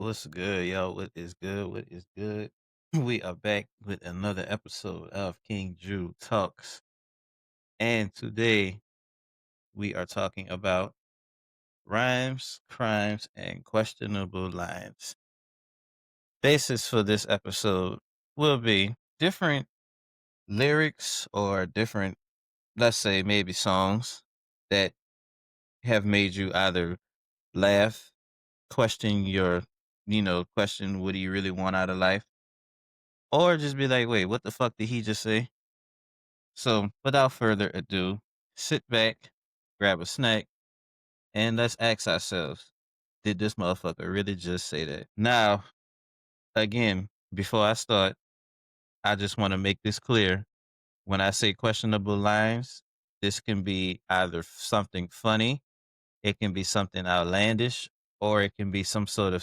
What's good, y'all? What is good? What is good? We are back with another episode of King Drew Talks. And today we are talking about rhymes, crimes, and questionable lines. Basis for this episode will be different lyrics or different, let's say, maybe songs that have made you either laugh, question question what do you really want out of life? Or just be like, wait, what the fuck did he just say? So without further ado, sit back, grab a snack, and let's ask ourselves, did this motherfucker really just say that? Now, again, before I start, I just want to make this clear. When I say questionable lines, this can be either something funny, it can be something outlandish, or it can be some sort of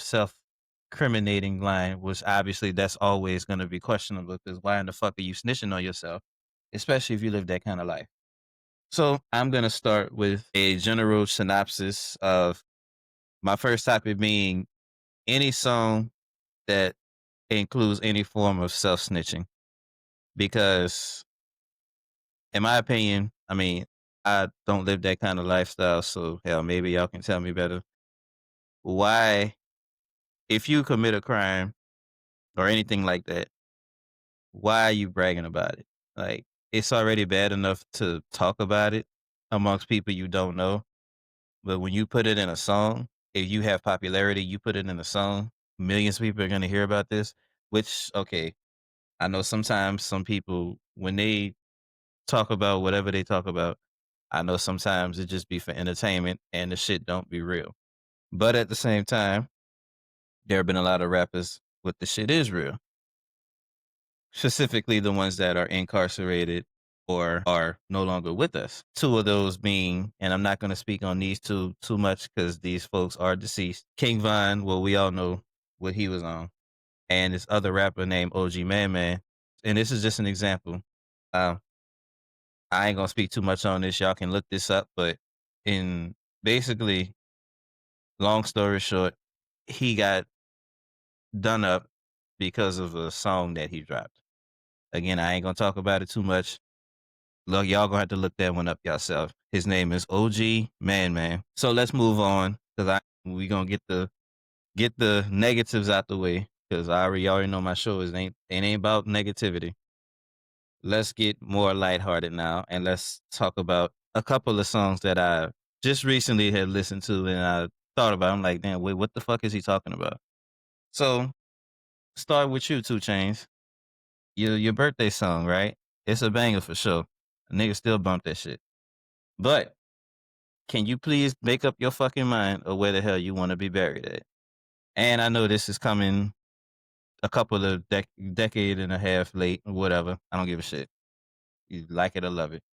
self-criminating line, which obviously that's always going to be questionable because why in the fuck are you snitching on yourself? Especially if you live that kind of life. So I'm going to start with a general synopsis of my first topic being any song that includes any form of self snitching. Because, in my opinion, I mean, I don't live that kind of lifestyle. So, hell, maybe y'all can tell me better. Why, if you commit a crime or anything like that, why are you bragging about it? Like, it's already bad enough to talk about it amongst people you don't know. But when you put it in a song, if you have popularity, you put it in a song, millions of people are gonna hear about this, which, okay, I know sometimes some people, when they talk about whatever they talk about, I know sometimes it just be for entertainment and the shit don't be real. But at the same time, there have been a lot of rappers with the shit is real, specifically the ones that are incarcerated or are no longer with us. Two of those being, and I'm not going to speak on these two too much because these folks are deceased. King Von, well, we all know what he was on, and this other rapper named OG Man Man. And this is just an example. Uh, I ain't gonna speak too much on this. Y'all can look this up, but in basically, long story short, he got done up because of a song that he dropped. Again, I ain't gonna talk about it too much. Look, y'all gonna have to look that one up yourself. His name is OG Man Man. So let's move on because we gonna get the negatives out the way because I already know my show is ain't about negativity. Let's get more lighthearted now and let's talk about a couple of songs that I just recently had listened to and I thought about. I'm like, damn, wait, what the fuck is he talking about? So start with you, Two Chains. Your birthday song, right? It's a banger for sure. A nigga still bump that shit. But can you please make up your fucking mind of where the hell you want to be buried at? And I know this is coming a couple of decade and a half late or whatever. I don't give a shit. You like it or love it.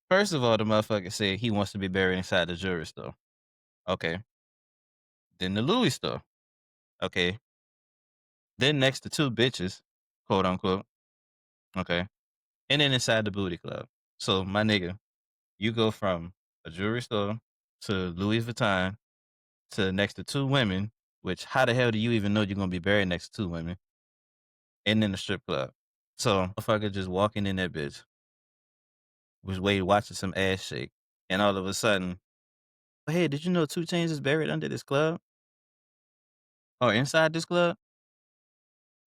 First of all, the motherfucker said he wants to be buried inside the jewelry store. Okay. Then the Louis store. Okay. Then next to two bitches, quote unquote. Okay. And then inside the booty club. So my nigga, you go from a jewelry store to Louis Vuitton to next to two women, which how the hell do you even know you're gonna be buried next to two women? And then the strip club. So motherfucker just walking in that bitch was waiting watching some ass shake. And all of a sudden, hey, did you know Two Chains is buried under this club? Or inside this club?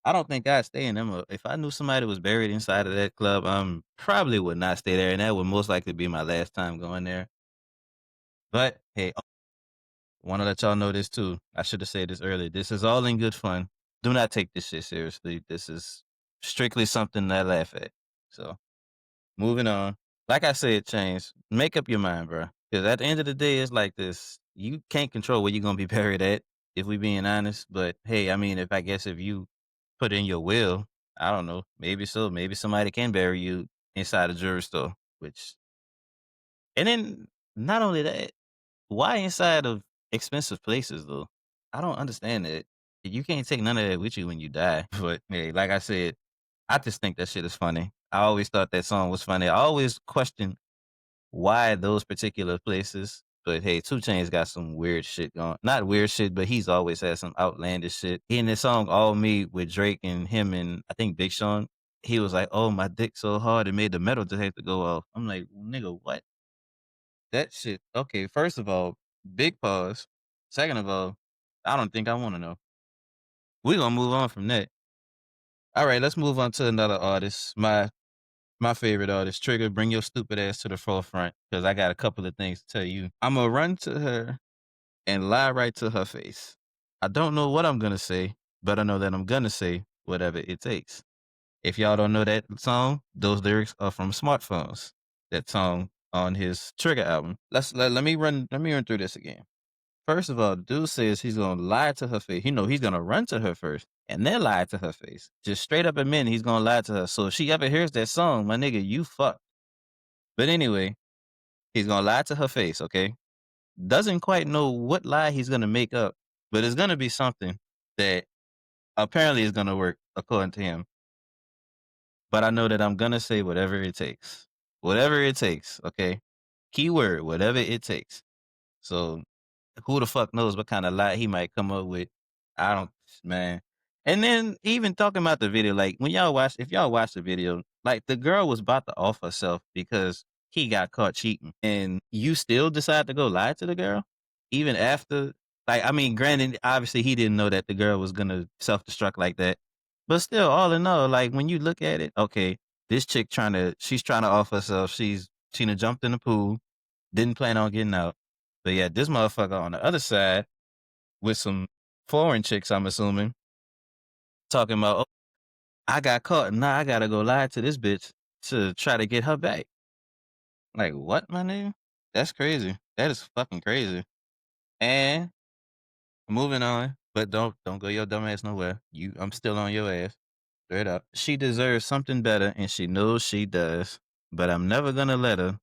I don't think I'd stay in them. If I knew somebody was buried inside of that club, probably would not stay there, and that would most likely be my last time going there. But hey, want to let y'all know this too. I should have said this earlier. This is all in good fun. Do not take this shit seriously. This is strictly something that I laugh at. So moving on. Like I said, Chains, make up your mind, bro. Because at the end of the day, it's like this. You can't control where you're gonna be buried at, if we being honest. But hey, I mean, if you put in your will, I don't know, maybe so. Maybe somebody can bury you inside a jewelry store. Which, and then not only that, why inside of expensive places though? I don't understand that. You can't take none of that with you when you die. But hey, like I said, I just think that shit is funny. I always thought that song was funny. I always questioned why those particular places But hey, 2 Chainz got some weird shit going. Not weird shit, but he's always had some outlandish shit. In this song All Me with Drake and him and I think Big Sean, he was like, "Oh, my dick so hard it made the metal detector go off." I'm like, "Nigga, what?" That shit. Okay, first of all, big pause. Second of all, I don't think I want to know. We're gonna move on from that. All right, let's move on to another artist. My favorite artist, Trigger. Bring your stupid ass to the forefront because I got a couple of things to tell you. I'm gonna run to her and lie right to her face. I don't know what I'm gonna say, but I know that I'm gonna say whatever it takes. If y'all don't know that song, those lyrics are from Smartphones. That song on his Trigger album. Let me run through this again. First of all, dude says he's gonna lie to her face. You know, he's gonna run to her first and then lie to her face. Just straight up admit he's gonna lie to her. So if she ever hears that song, my nigga, you fucked. But anyway, he's gonna lie to her face, okay? Doesn't quite know what lie he's gonna make up, but it's gonna be something that apparently is gonna work according to him. But I know that I'm gonna say whatever it takes. Whatever it takes, okay? Keyword, whatever it takes. So who the fuck knows what kind of lie he might come up with. I don't, man. And then even talking about the video, like when if y'all watch the video, like the girl was about to off herself because he got caught cheating, and you still decide to go lie to the girl, even after. Like, I mean, granted, obviously he didn't know that the girl was gonna self destruct like that, but still, all in all, like when you look at it, okay, this chick she's trying to off herself. She done jumped in the pool, didn't plan on getting out. But yeah, this motherfucker on the other side with some foreign chicks, I'm assuming, talking about, oh, I got caught and now I gotta go lie to this bitch to try to get her back. Like, what, my nigga? That's crazy. That is fucking crazy. And moving on, but don't go your dumb ass nowhere. I'm still on your ass. Straight up. She deserves something better and she knows she does. But I'm never gonna let her.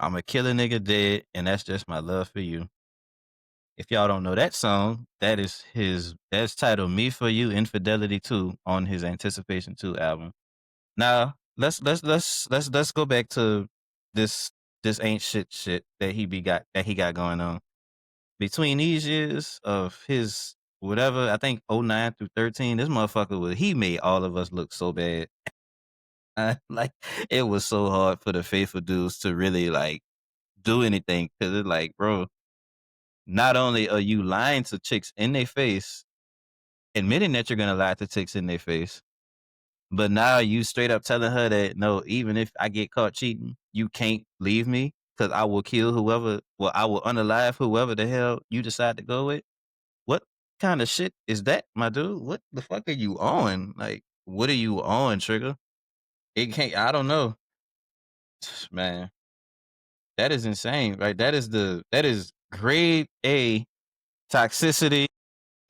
I'ma kill a nigga dead, and that's just my love for you. If y'all don't know that song, that's titled "Me for You, Infidelity 2" on his Anticipation 2 album. Now let's go back to this this ain't shit that he got going on. Between these years of his whatever, I think 09 through 13, this motherfucker he made all of us look so bad. Like it was so hard for the faithful dudes to really like do anything because it's like, bro, not only are you lying to chicks in their face, admitting that you're gonna lie to chicks in their face, but now you straight up telling her that no, even if I get caught cheating, you can't leave me because I will kill whoever. Well, I will unalive whoever the hell you decide to go with. What kind of shit is that, my dude? What the fuck are you on? Like, what are you on, Trigger? It can't. I don't know, man. That is insane, right? That is grade A toxicity,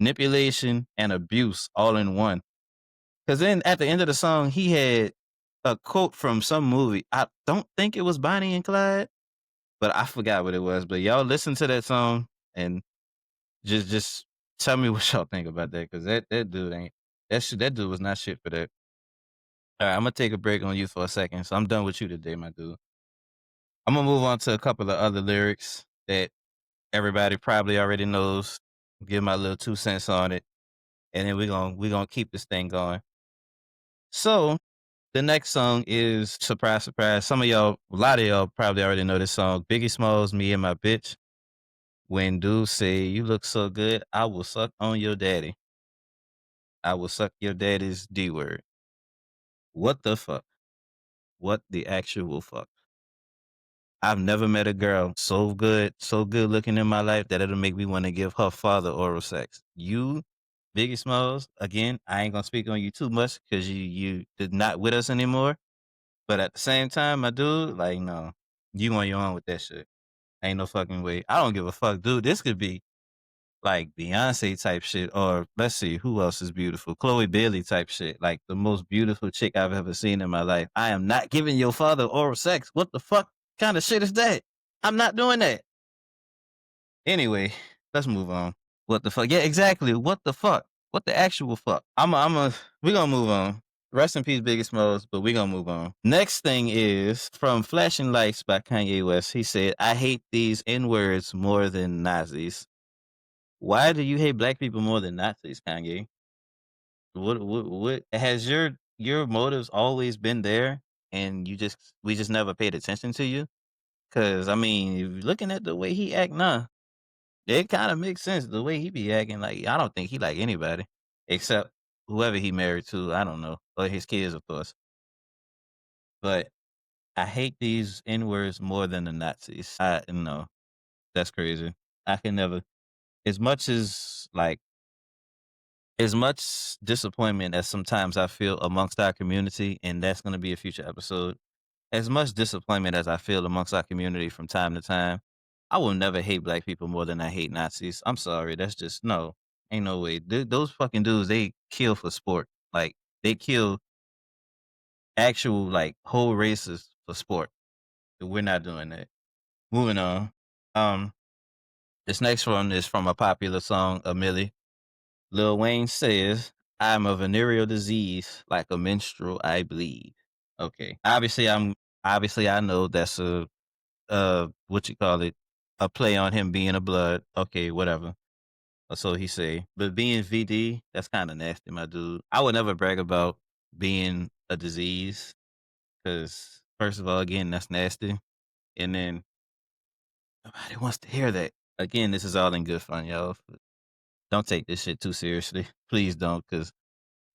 manipulation, and abuse all in one. Because then at the end of the song, he had a quote from some movie. I don't think it was Bonnie and Clyde, but I forgot what it was. But y'all listen to that song and just tell me what y'all think about that. Because that dude ain't that dude was not shit for that. All right, I'm gonna take a break on you for a second. So I'm done with you today, my dude. I'm gonna move on to a couple of other lyrics that everybody probably already knows. Give my little 2 cents on it, and then we're gonna keep this thing going. So the next song is surprise, surprise. A lot of y'all probably already know this song. Biggie Smalls, "Me and My Bitch." When dudes say, "You look so good, I will suck on your daddy. I will suck your daddy's D word." What the fuck? What the actual fuck? I've never met a girl so good looking in my life that it'll make me want to give her father oral sex. You, Biggie Smalls, again, I ain't gonna speak on you too much because you did not with us anymore. But at the same time, my dude, like, no, you on your own with that shit. Ain't no fucking way. I don't give a fuck, dude. This could be like Beyonce type shit, or let's see, who else is beautiful? Chloe Bailey type shit, like the most beautiful chick I've ever seen in my life. I am not giving your father oral sex. What the fuck kind of shit is that? I'm not doing that. Anyway, let's move on. What the fuck? Yeah, exactly. What the fuck? What the actual fuck? We gonna move on. Rest in peace, Biggie Smalls, but we're gonna move on. Next thing is from Flashing Lights by Kanye West. He said, I hate these N-words more than Nazis. Why do you hate black people more than Nazis, Kanye? What has your motives always been there and we just never paid attention to you? Cause I mean, if you're looking at the way he act now, it kind of makes sense the way he be acting. Like I don't think he like anybody except whoever he married to. I don't know, or his kids, of course. But I hate these N words more than the Nazis. I no, that's crazy. I can never. As much as like as much disappointment as sometimes I feel amongst our community, and that's going to be a future episode. As much disappointment as I feel amongst our community from time to time, I will never hate black people more than I hate Nazis. I'm sorry, that's just no, ain't no way. Those fucking dudes, they kill for sport. Like they kill actual like whole races for sport. We're not doing that. Moving on. Um, this next one is from a popular song, A Millie. Lil Wayne says, I'm a venereal disease, like a menstrual I bleed. Okay. Obviously I know that's a what you call it, a play on him being a blood. Okay, whatever. So he say. But being VD, that's kind of nasty, my dude. I would never brag about being a disease because first of all, again, that's nasty. And then nobody wants to hear that. Again, this is all in good fun, y'all. Don't take this shit too seriously. Please don't, because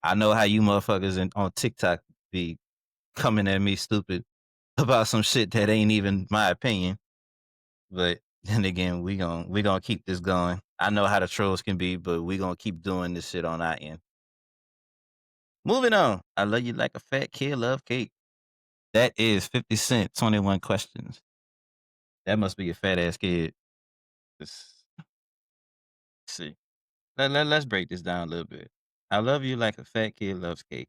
I know how you motherfuckers on TikTok be coming at me stupid about some shit that ain't even my opinion. But then again, we gonna keep this going. I know how the trolls can be, but we gonna keep doing this shit on our end. Moving on. I love you like a fat kid love cake. That is 50 Cent, 21 questions. That must be a fat ass kid. Let's see. Let's break this down a little bit. I love you like a fat kid loves cake.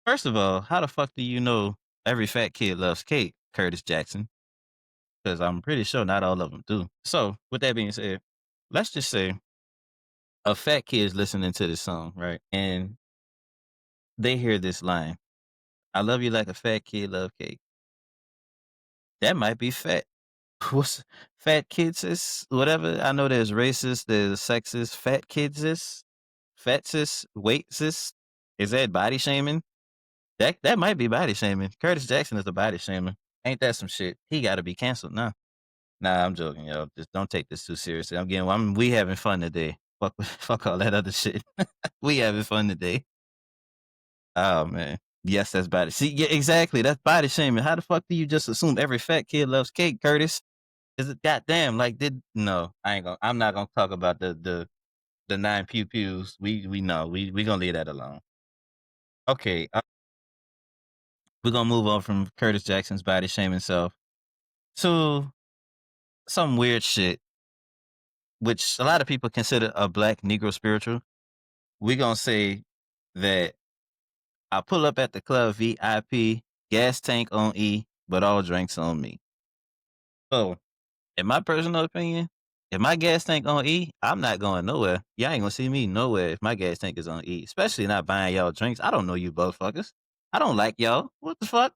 First of all, how the fuck do you know every fat kid loves cake, Curtis Jackson? Because I'm pretty sure not all of them do. So, with that being said, let's just say a fat kid is listening to this song, right? And they hear this line, I love you like a fat kid love cake. That might be fat. What's fat kids is whatever. I know there's racist, there's sexist, fat kids is, fat sis, weight sis. Is that body shaming? That might be body shaming. Curtis Jackson is a body shamer. Ain't that some shit? He got to be canceled now. Nah, I'm joking, yo. Just don't take this too seriously. We having fun today. Fuck, fuck all that other shit. We having fun today. Oh man, yes, that's body. See, yeah, exactly. That's body shaming. How the fuck do you just assume every fat kid loves cake, Curtis? Is it goddamn like did no? I ain't gonna. I'm not gonna talk about the nine pew pews. We know we gonna leave that alone. Okay, we're gonna move on from Curtis Jackson's body shaming self to some weird shit, which a lot of people consider a black Negro spiritual. We're gonna say that I pull up at the club VIP, gas tank on E, but all drinks on me. So, in my personal opinion, if my gas tank on E, I'm not going nowhere. Y'all ain't gonna see me nowhere if my gas tank is on E, especially not buying y'all drinks. I don't know you fuckers. I don't like y'all. What the fuck?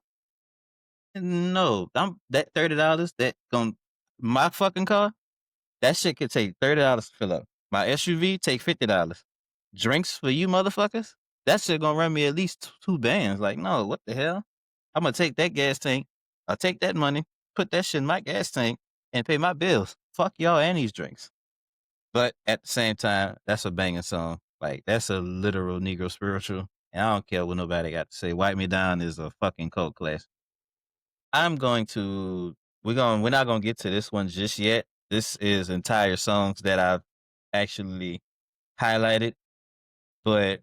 No, I'm that $30 that gon' my fucking car. That shit could take $30 to fill up. My SUV take $50. Drinks for you motherfuckers? That shit gonna run me at least two bands. Like, no, what the hell? I'm gonna take that gas tank. I'll take that money, put that shit in my gas tank, and pay my bills. Fuck y'all and these drinks. But at the same time, that's a banging song. Like, that's a literal Negro spiritual. And I don't care what nobody got to say. Wipe Me Down is a fucking cult classic. I'm going to we're not gonna get to this one just yet. This is entire songs that I've actually highlighted, but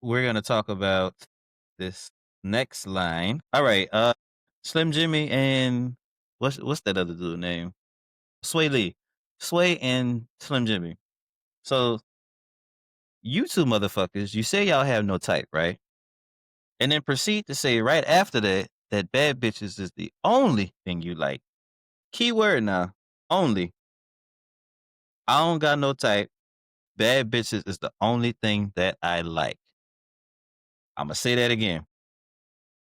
we're gonna talk about this next line. All right, Slim Jimmy and what's that other dude name? Sway Lee. Sway and Slim Jimmy. So you two motherfuckers, you say y'all have no type, right? And then proceed to say right after that that bad bitches is the only thing you like. Keyword now, only. I don't got no type. Bad bitches is the only thing that I like. I'm gonna say that again.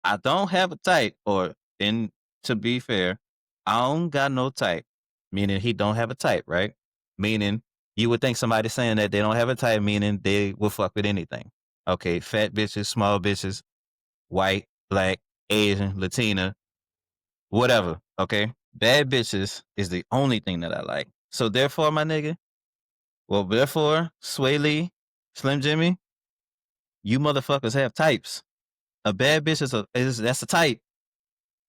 I don't have a type, or in to be fair, I don't got no type. Meaning he don't have a type, right? Meaning you would think somebody saying that they don't have a type, meaning they will fuck with anything. Okay, fat bitches, small bitches, white, black, Asian, Latina, whatever. Okay, bad bitches is the only thing that I like. So therefore, my nigga, well, therefore, Sway Lee, Slim Jimmy, you motherfuckers have types. A bad bitch is that's a type.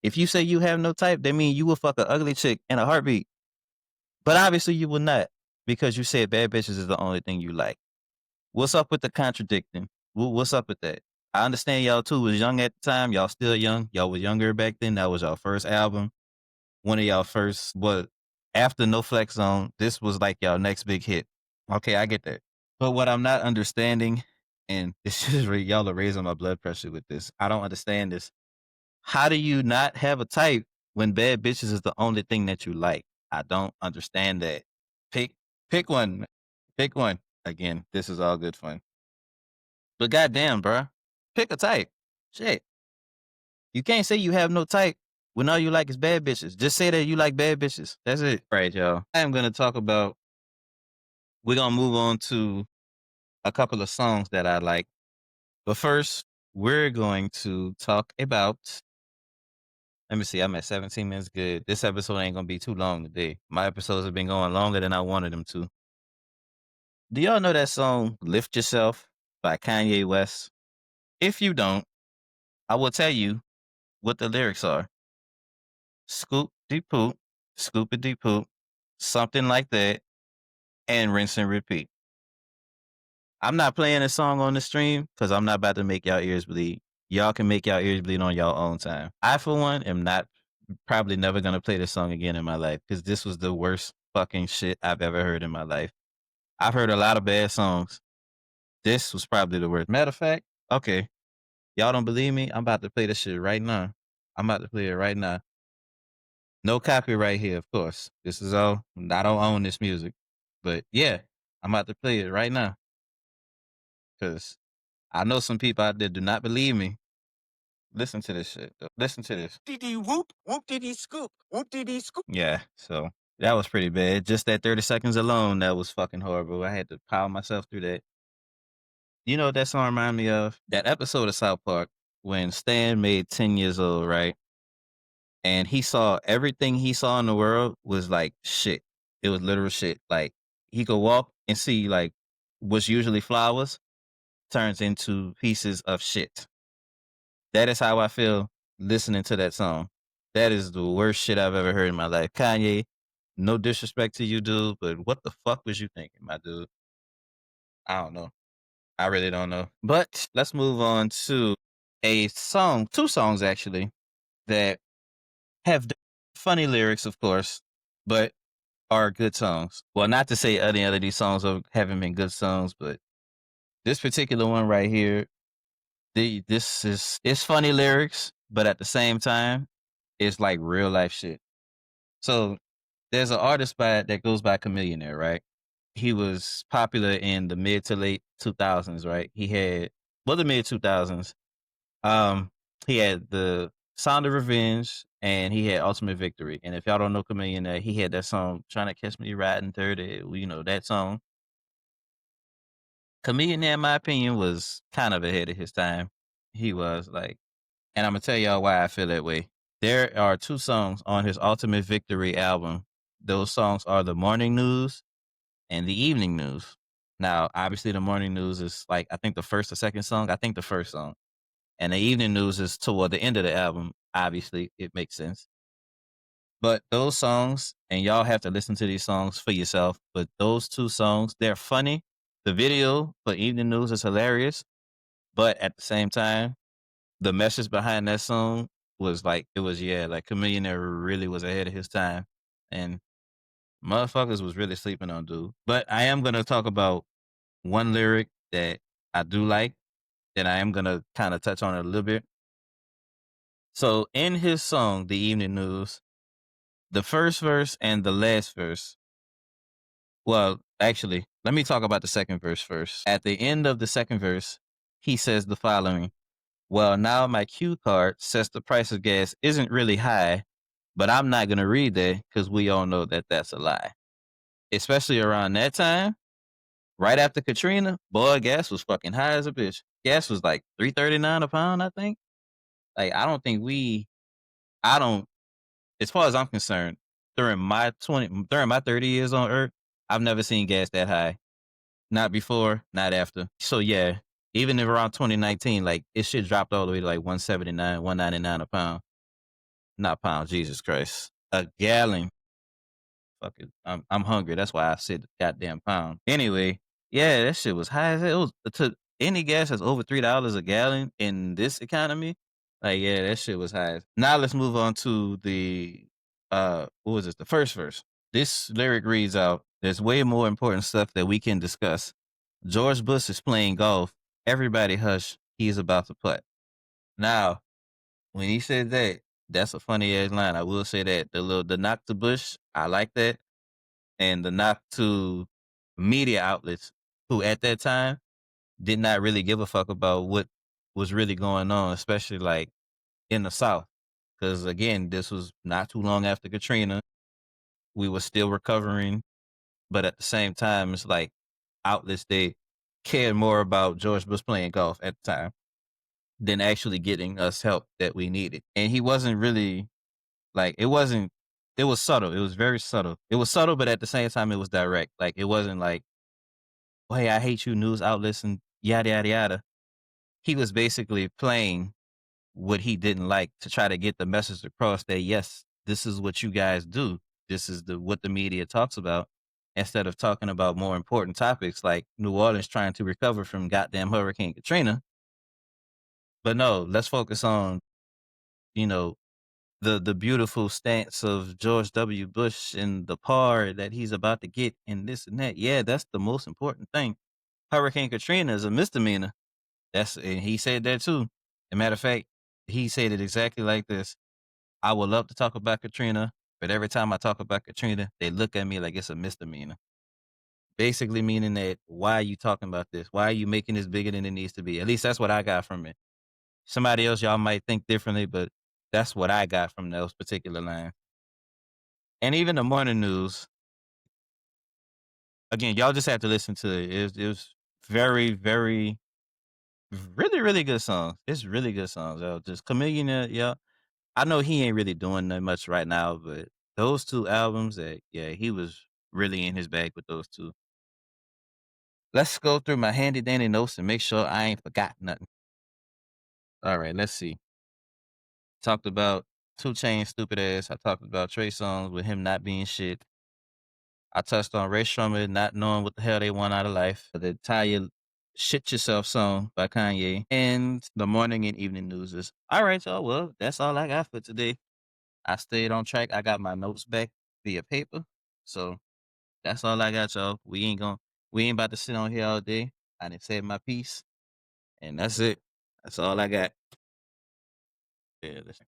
If you say you have no type, that means you will fuck a ugly chick in a heartbeat. But obviously you will not, because you said bad bitches is the only thing you like. What's up with the contradicting? What's up with that? I understand y'all too was young at the time. Y'all still young. Y'all was younger back then. That was y'all first album. One of y'all first, what, after No Flex Zone, this was like y'all next big hit. Okay, I get that. But what I'm not understanding, and this is y'all are raising my blood pressure with this. I don't understand this. How do you not have a type when bad bitches is the only thing that you like? I don't understand that. Pick pick one. Pick one. Again, this is all good fun. But goddamn, bruh, pick a type. Shit. You can't say you have no type when all you like is bad bitches. Just say that you like bad bitches. That's it. All right, y'all. I am gonna talk about, we're gonna move on to a couple of songs that I like. But first, we're going to talk about, let me see, I'm at 17 minutes. Good. This episode ain't gonna be too long today. My episodes have been going longer than I wanted them to. Do y'all know that song Lift Yourself by Kanye West? If you don't, I will tell you what the lyrics are. Scoop de poop, scoop de poop, something like that, and rinse and repeat. I'm not playing a song on the stream because I'm not about to make y'all ears bleed. Y'all can make y'all ears bleed on y'all own time. I, for one, am not probably never gonna play this song again in my life because this was the worst fucking shit I've ever heard in my life. I've heard a lot of bad songs. This was probably the worst. Matter of fact, okay, y'all don't believe me? I'm about to play this shit right now. I'm about to play it right now. No copyright here, of course. This is all, I don't own this music. But yeah, I'm about to play it right now. Because I know some people out there do not believe me. Listen to this shit. Though. Listen to this. Diddy whoop, whoop diddy scoop, whoop diddy scoop. Yeah, so that was pretty bad. Just that 30 seconds alone, that was fucking horrible. I had to power myself through that. You know what that song reminded me of? That episode of South Park when Stan made 10 years old, right? And he saw everything he saw in the world was like shit. It was literal shit. Like he could walk and see like what's usually flowers turns into pieces of shit. That is how I feel listening to that song. That is the worst shit I've ever heard in my life. Kanye, no disrespect to you, dude, but what the fuck was you thinking, my dude? I don't know. I really don't know. But let's move on to a song, two songs actually, that have funny lyrics, of course, but are good songs. Well, not to say any other these songs haven't been good songs, but this particular one right here, this is, it's funny lyrics, but at the same time, it's like real life shit. So there's an artist that goes by Chameleonaire, right? He was popular in the mid to late 2000s, right? He had, well, the mid 2000s. He had the Sound of Revenge and he had Ultimate Victory. And if y'all don't know Chameleonaire, he had that song Trying to Catch Me Riding 30. You know that song. Chameleonaire, in my opinion, was kind of ahead of his time. He was like, and I'm gonna tell y'all why I feel that way. There are two songs on his Ultimate Victory album. Those songs are The Morning News and The Evening News. Now, obviously, The Morning News is like, I think the first or second song. I think the first song. And The Evening News is toward the end of the album. Obviously, it makes sense. But those songs, and y'all have to listen to these songs for yourself, but those two songs, they're funny. The video for Evening News is hilarious. But at the same time, the message behind that song was like, it was, yeah, like Chameleonaire really was ahead of his time. And motherfuckers was really sleeping on dude. But I am going to talk about one lyric that I do like, that I am going to kind of touch on it a little bit. So in his song, The Evening News, the first verse and the last verse, well, actually, let me talk about the second verse first. At the end of the second verse, he says the following: Well, now my cue card says the price of gas isn't really high, but I'm not gonna read that because we all know that that's a lie. Especially around that time, right after Katrina, boy, gas was fucking high as a bitch. Gas was like 3.39 a pound, I think. Like I don't think I don't as far as I'm concerned, during my 30 years on earth, I've never seen gas that high. Not before, not after. So yeah, even if around 2019, like it shit dropped all the way to like 179, 199 a pound. Not pound, Jesus Christ. A gallon. Fuck it. I'm hungry. That's why I said goddamn pound. Anyway, yeah, that shit was high as hell. It was to any gas that's over $3 a gallon in this economy. Like, yeah, that shit was high. Now let's move on to the what was this? The first verse. This lyric reads out, there's way more important stuff that we can discuss. George Bush is playing golf. Everybody hush. He's about to putt. Now, when he said that, that's a funny ass line. I will say that. The knock to Bush, I like that. And the knock to media outlets who at that time did not really give a fuck about what was really going on, especially like in the South. Because again, this was not too long after Katrina. We were still recovering, but at the same time, it's like outlets they cared more about George Bush playing golf at the time than actually getting us help that we needed. And he wasn't really like it was subtle. It was very subtle. It was subtle, but at the same time it was direct. Like it wasn't like, oh, hey, I hate you news outlets and yada yada yada. He was basically playing what he didn't like to try to get the message across that yes, this is what you guys do. This is the what the media talks about instead of talking about more important topics like New Orleans trying to recover from goddamn Hurricane Katrina. But no, let's focus on, you know, the beautiful stance of George W. Bush and the par that he's about to get and this and that. Yeah, that's the most important thing. Hurricane Katrina is a misdemeanor. And he said that too. As a matter of fact, he said it exactly like this. I would love to talk about Katrina, but every time I talk about Katrina, they look at me like it's a misdemeanor. Basically meaning that why are you talking about this? Why are you making this bigger than it needs to be? At least that's what I got from it. Somebody else, y'all might think differently, but that's what I got from those particular lines. And even the morning news, again, y'all just have to listen to it. It was very, very, really, really good songs. It's really good songs, yo. Just Chameleon, yeah. I know he ain't really doing that much right now, but those two albums, that yeah, he was really in his bag with those two. Let's go through my handy dandy notes and make sure I ain't forgot nothing. All right, let's see. Talked about 2 Chainz stupid ass. I talked about Trey Songz with him not being shit. I touched on Ray Shrummer not knowing what the hell they want out of life. The entire Shit Yourself song by Kanye. And the morning and evening news is all right, y'all. Well, that's all I got for today. I stayed on track. I got my notes back via paper. So that's all I got, y'all. We ain't about to sit on here all day. I done said my piece. And that's it. That's all I got. Yeah, listen.